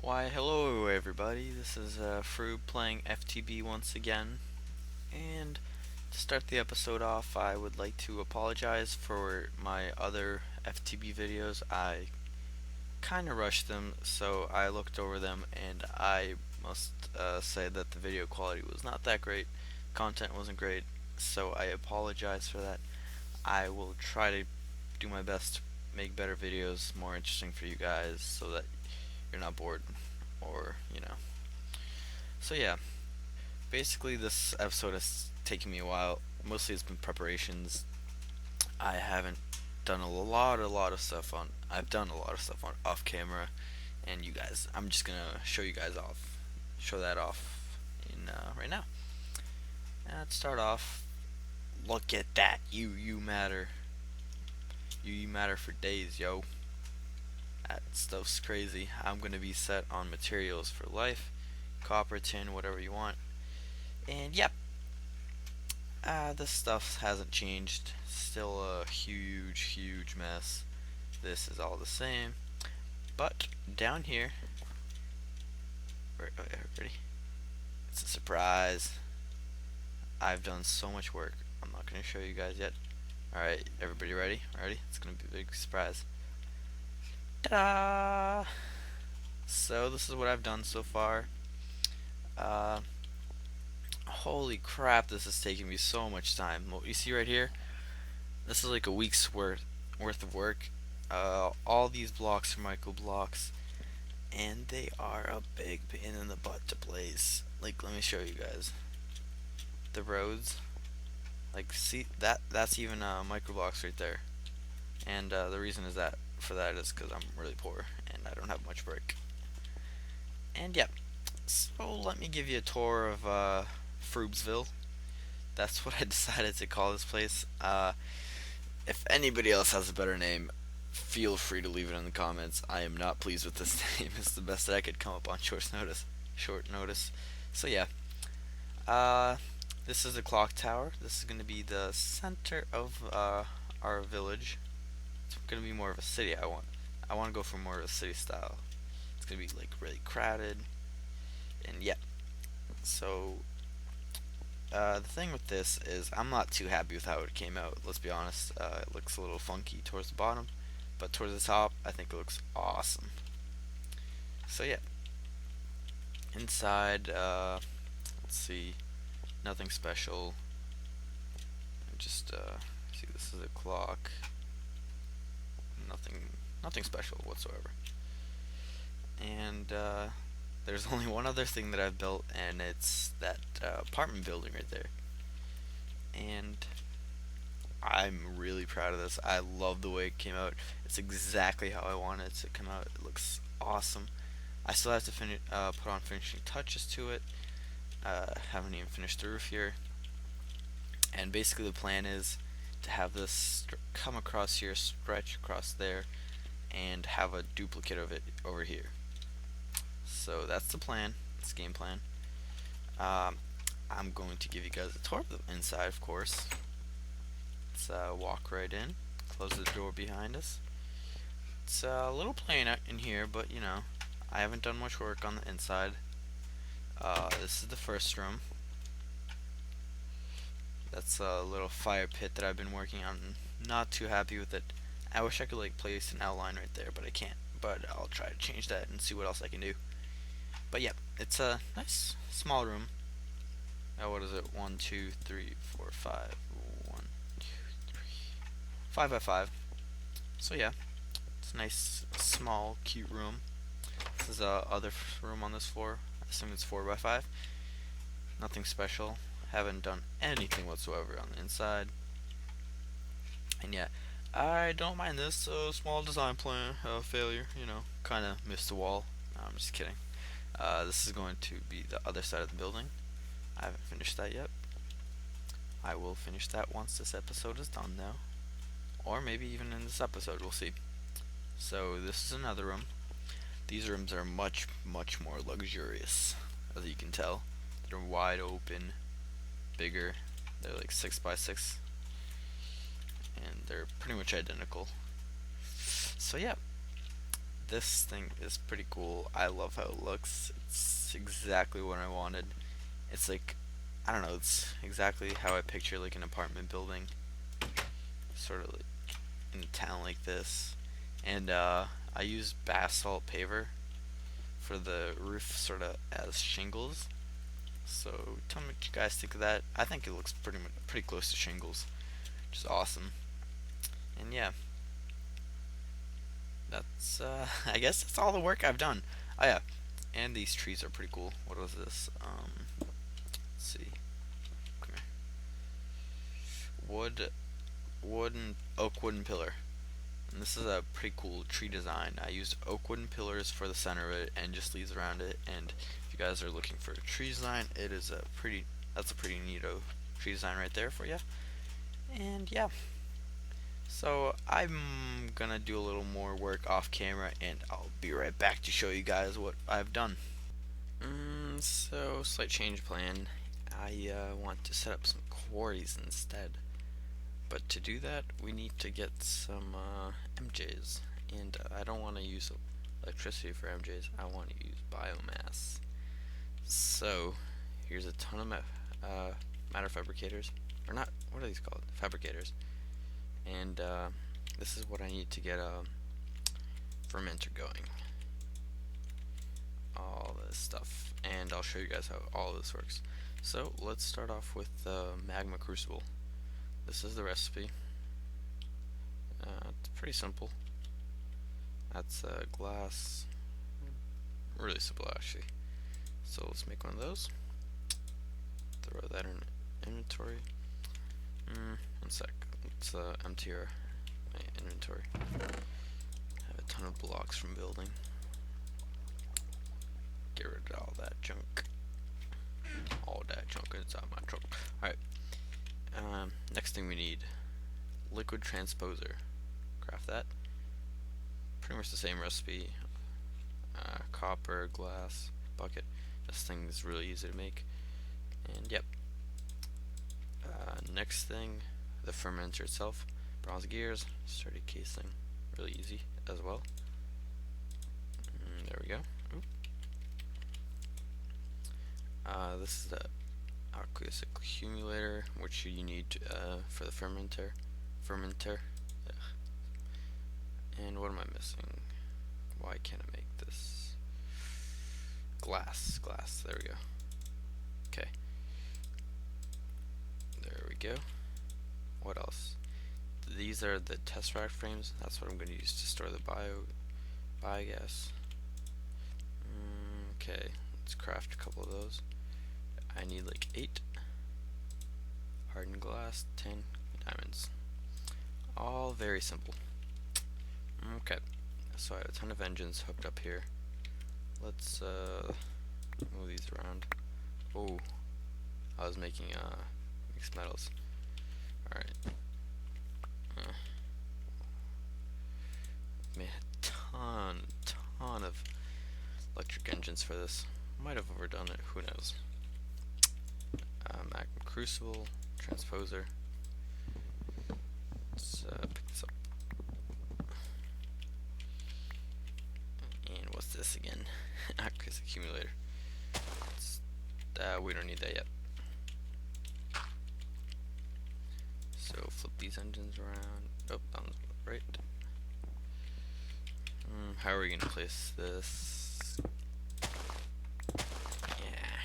Why, hello everybody. This is Froob playing FTB once again. And to start the episode off, I would like to apologize for my other FTB videos. I kind of rushed them, so I looked over them and I must say that the video quality was not that great. Content wasn't great, so I apologize for that. I will try to do my best to make better videos, more interesting for you guys, so that you're not bored or. So yeah, basically this episode has taken me a while. Mostly it's been preparations. I haven't done a lot of stuff on. I've done a lot of stuff on off camera, and you guys. I'm just gonna show that off in right now. And let's start off. Look at that. You matter. You matter for days, yo. That stuff's crazy. I'm gonna be set on materials for life, copper, tin, whatever you want. And yep, this stuff hasn't changed. Still a huge mess. This is all the same. But down here, ready? It's a surprise. I've done so much work. I'm not gonna show you guys yet. Alright, everybody ready? Ready? It's gonna be a big surprise. Ta-da! So this is what I've done so far. Uh, Holy crap, this is taking me so much time. What you see right here, this is like a week's worth of work. All these blocks are micro blocks, and they are a big pain in the butt to place. Like, let me show you guys the roads. Like, see that's even micro blocks right there. And the reason is that for that is because I'm really poor and I don't have much brick. And yeah, so let me give you a tour of Froobsville. That's what I decided to call this place. If anybody else has a better name, feel free to leave it in the comments. I am not pleased with this name. It's the best that I could come up on short notice. So yeah, uh, this is the clock tower. This is going to be the center of our village. It's going to be more of a city. I want to go for more of a city style. It's going to be like really crowded, and yeah. So the thing with this is I'm not too happy with how it came out. Let's be honest. It looks a little funky towards the bottom, but towards the top, I think it looks awesome. So yeah, inside, let's see, nothing special. Just see, this is a clock. Nothing, nothing special whatsoever. And there's only one other thing that I've built, and it's that apartment building right there. And I'm really proud of this. I love the way it came out. It's exactly how I wanted it to come out. It looks awesome. I still have to put on finishing touches to it. Haven't even finished the roof here. And basically the plan is to have this come across here, stretch across there, and have a duplicate of it over here. So that's the plan. It's game plan. I'm going to give you guys a tour of the inside, of course. Let's walk right in. Close the door behind us. It's a little plain out in here, but you know, I haven't done much work on the inside. This is the first room. That's a little fire pit that I've been working on. Not too happy with it. I wish I could like place an outline right there, but I can't. But I'll try to change that and see what else I can do. But yeah, it's a nice small room. What is it? 1, 2, 3, 4, 5. 1, 2, 3, 5 by 5. So yeah, it's a nice, small, cute room. This is a other room on this floor. I assume it's 4 by 5. Nothing special. Haven't done anything whatsoever on the inside. And yeah, I don't mind this small design plan failure. You know, kind of missed the wall. No, I'm just kidding. This is going to be the other side of the building. I haven't finished that yet. I will finish that once this episode is done, though. Or maybe even in this episode, we'll see. So this is another room. These rooms are much more luxurious, as you can tell. They're wide open, bigger. They're like 6 by 6, and they're pretty much identical. So yeah, this thing is pretty cool. I love how it looks. It's exactly what I wanted. It's like, I don't know, it's exactly how I picture like an apartment building, sort of like in a town like this. And I use basalt paver for the roof, sort of as shingles. So tell me what you guys think of that. I think it looks pretty close to shingles, which is awesome. And yeah, that's I guess that's all the work I've done. Oh yeah, and these trees are pretty cool. What was this? Let's see. Come here. Oak wooden pillar. And this is a pretty cool tree design. I used oak wooden pillars for the center of it and just leaves around it. And if you guys are looking for a tree design, that's a pretty neato tree design right there for you. And yeah, so I'm gonna do a little more work off camera, and I'll be right back to show you guys what I've done. So slight change plan. I want to set up some quarries instead. But to do that, we need to get some MJs, and I don't want to use electricity for MJs. I want to use biomass. So here's a ton of matter fabricators, or not? What are these called? Fabricators. And this is what I need to get a fermenter going. All this stuff, and I'll show you guys how all this works. So let's start off with the magma crucible. This is the recipe. It's pretty simple. That's glass. Really simple actually. So let's make one of those. Throw that in inventory. One sec. Let's empty my inventory. I have a ton of blocks from building. Get rid of all that junk. All that junk inside my truck. Alright. Next thing we need, liquid transposer. Craft that. Pretty much the same recipe. Copper, glass, bucket. This thing is really easy to make. And yep. Next thing, the fermenter itself. Bronze gears, sturdy casing. Really easy as well. There we go. Oop. This is the aqueous accumulator, which you need for the fermenter. Ugh. And what am I missing? Why can't I make this? Glass. There we go. Okay. There we go. What else? These are the tesseract frames. That's what I'm going to use to store the biogas. Okay, let's craft a couple of those. I need like 8 hardened glass, 10 diamonds. All very simple. Okay, so I have a ton of engines hooked up here. Let's move these around. Oh, I was making mixed metals. Alright. Made a ton of electric engines for this. Might have overdone it, who knows. Magma crucible, transposer. Let's pick this up. And what's this again? Aqueous accumulator. We don't need that yet. So flip these engines around. Oh, that one's right. How are we gonna place this? Yeah.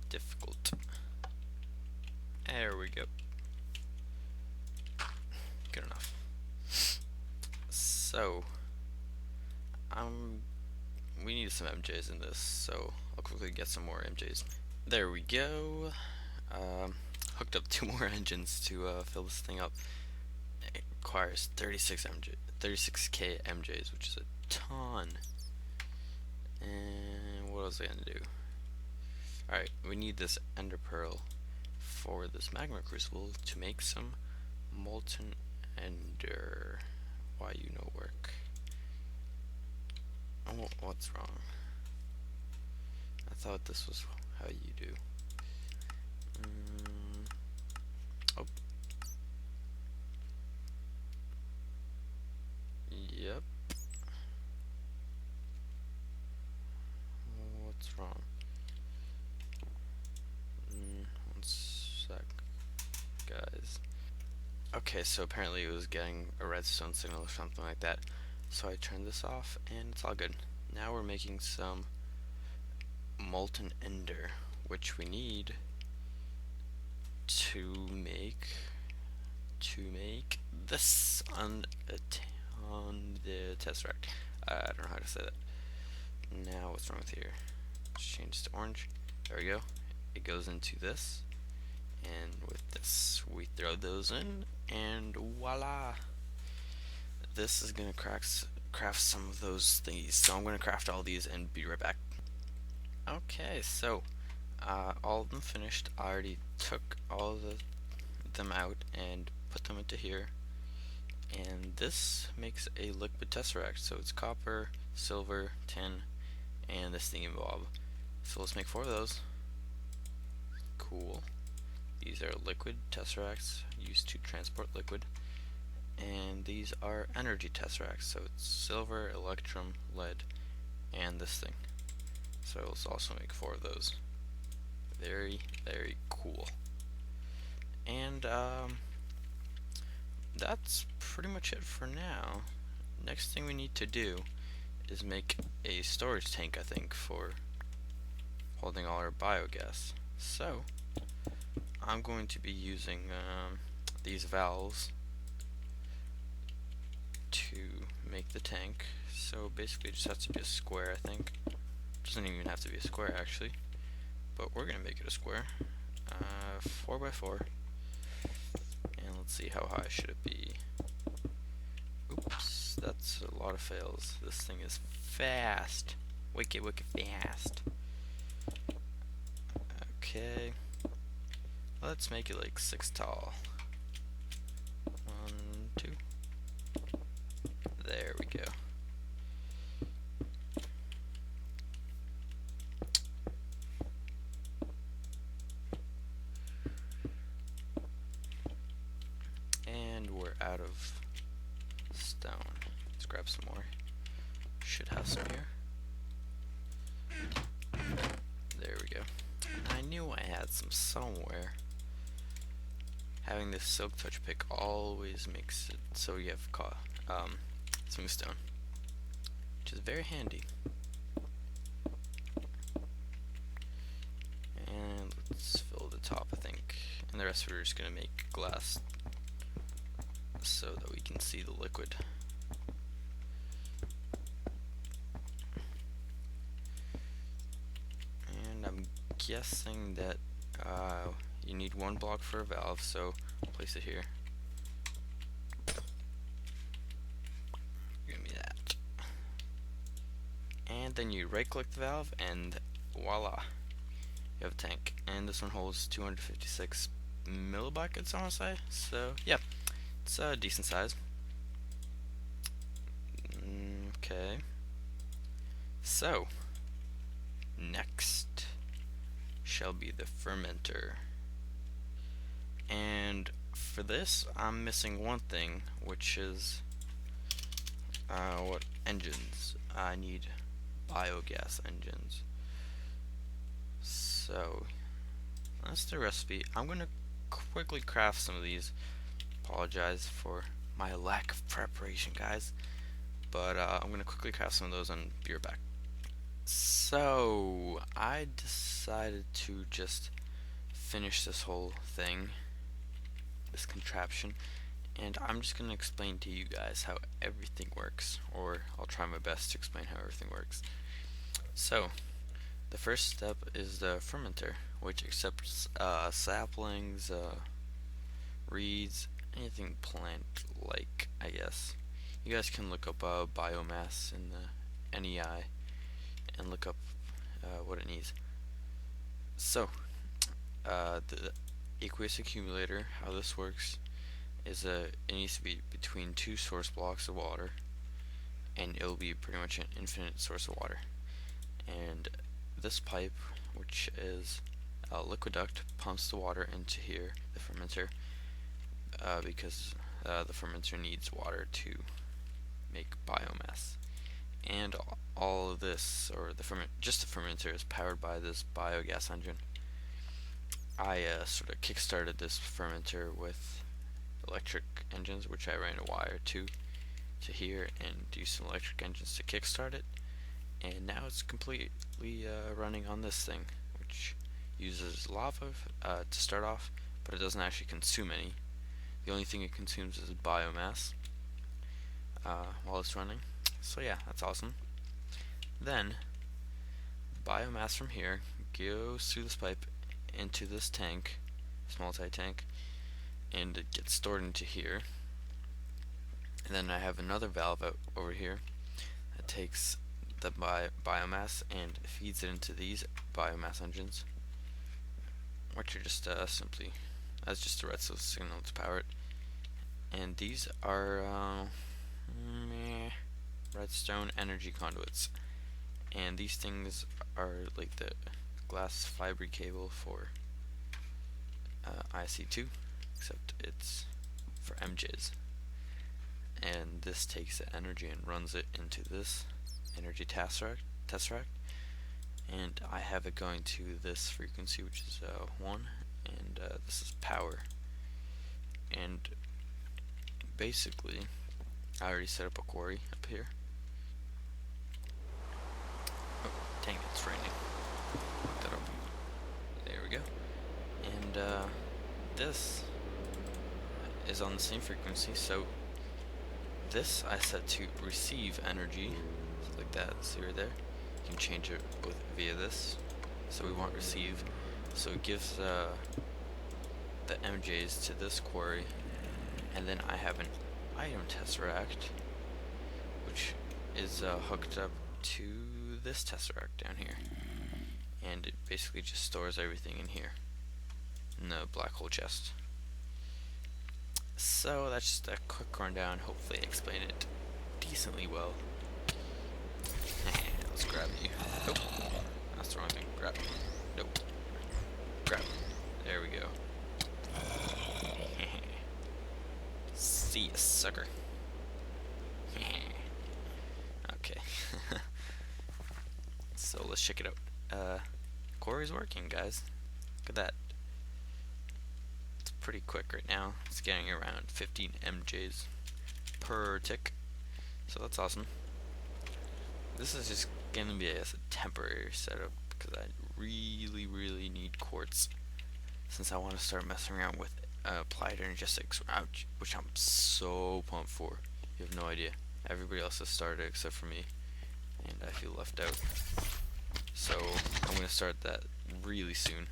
Difficult. There we go. Good enough. So, we need some MJs in this, so I'll quickly get some more MJs. There we go. Hooked up 2 more engines to fill this thing up. It requires 36k MJs, which is a ton. And what was I gonna do? Alright, we need this ender pearl for this magma crucible to make some molten ender. Why you no work? Oh, what's wrong? I thought this was how you do. Oh. What's wrong? One sec, guys. Okay, so apparently it was getting a redstone signal or something like that. So I turned this off and it's all good. Now we're making some molten ender, which we need to make this on the tesseract. I don't know how to say that. Now what's wrong with here? Let's change this to orange. There we go. It goes into this, and with this we throw those in, and voila! This is gonna craft some of those thingies. So I'm gonna craft all these and be right back. Okay, so all of them finished. I already took all of them out and put them into here, and this makes a liquid tesseract. So it's copper, silver, tin, and this thingy bob. So let's make 4 of those. Cool. These are liquid tesseracts used to transport liquid, and these are energy tesseracts. So it's silver, electrum, lead, and this thing. So let's also make 4 of those. Very, very cool. And that's pretty much it for now. Next thing we need to do is make a storage tank, I think, for holding all our biogas. So I'm going to be using these valves to make the tank. So basically it just has to be a square, I think. Doesn't even have to be a square actually, but we're gonna make it a square. 4x4, and let's see, how high should it be? Oops, that's a lot of fails. This thing is fast, wicked fast. Okay, let's make it like 6 tall. 1, 2. There we go. And we're out of stone. Let's grab some more. Should have some here. There we go. I knew I had some somewhere. Having this silk touch pick always makes it so you have smooth stone, which is very handy. And let's fill the top, I think, and the rest we're just gonna make glass so that we can see the liquid. And I'm guessing that you need 1 block for a valve, so I'll place it here. Give me that. And then you right click the valve and voila, you have a tank. And this one holds 256 millibuckets, I want to say. So yeah, it's a decent size. Okay, so next shall be the fermenter. And for this I'm missing one thing, which is what engines. I need biogas engines. So that's the recipe. I'm gonna quickly craft some of these. Apologize for my lack of preparation, guys, but I'm gonna quickly craft some of those and be right back. So I decided to just finish this whole thing, this contraption, and I'm just gonna explain to you guys how everything works, or I'll try my best to explain how everything works. So the first step is the fermenter, which accepts saplings, reeds, anything plant-like, I guess. You guys can look up biomass in the NEI and look up what it needs. So the aqueous accumulator, how this works is it needs to be between 2 source blocks of water, and it'll be pretty much an infinite source of water. And this pipe, which is a liquiduct, pumps the water into here, the fermenter, because the fermenter needs water to make biomass. And all of this, or just the fermenter, is powered by this biogas engine. I sort of kickstarted this fermenter with electric engines, which I ran a wire to here and used some electric engines to kickstart it, and now it's completely running on this thing, which uses lava to start off, but it doesn't actually consume any. The only thing it consumes is biomass while it's running. So yeah, that's awesome. Then biomass from here goes through this pipe into this tank, this multi-tank, and it gets stored into here. And then I have another valve out over here that takes the biomass and feeds it into these biomass engines, which are just simply, that's just a redstone signal to power it. And these are redstone energy conduits, and these things are like the glass fiber cable for IC2, except it's for MJs. And this takes the energy and runs it into this energy tesseract, and I have it going to this frequency, which is 1, and this is power. And basically, I already set up a quarry up here. Oh, dang it, it's raining. Put that up. There we go. And this is on the same frequency, so this I set to receive energy, so like that. See right there? You can change it via this. So we want receive. So it gives the MJs to this quarry, and then I have an item tesseract, which is hooked up to this tesseract down here, and it basically just stores everything in here in the black hole chest. So that's just a quick rundown. Hopefully I explained it decently well. Let's grab you. Nope. That's the wrong thing. Grab. Nope. Grab. There we go. See ya, sucker. Okay. So let's check it out. Quarry's working, guys. Look at that. It's pretty quick right now. It's getting around 15 MJs per tick. So that's awesome. This is just gonna be a temporary setup because I really need quartz, since I want to start messing around with applied energetics, which I'm so pumped for. You have no idea. Everybody else has started except for me, and I feel left out. So I'm gonna start that really soon.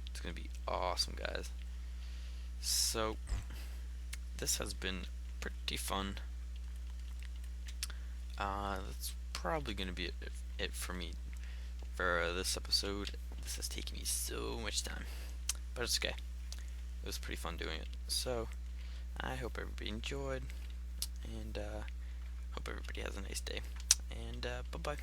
It's gonna be awesome, guys. So this has been pretty fun. That's probably gonna be it for me for this episode. This has taken me so much time, but it's okay. It was pretty fun doing it. So I hope everybody enjoyed, and hope everybody has a nice day. And bye bye.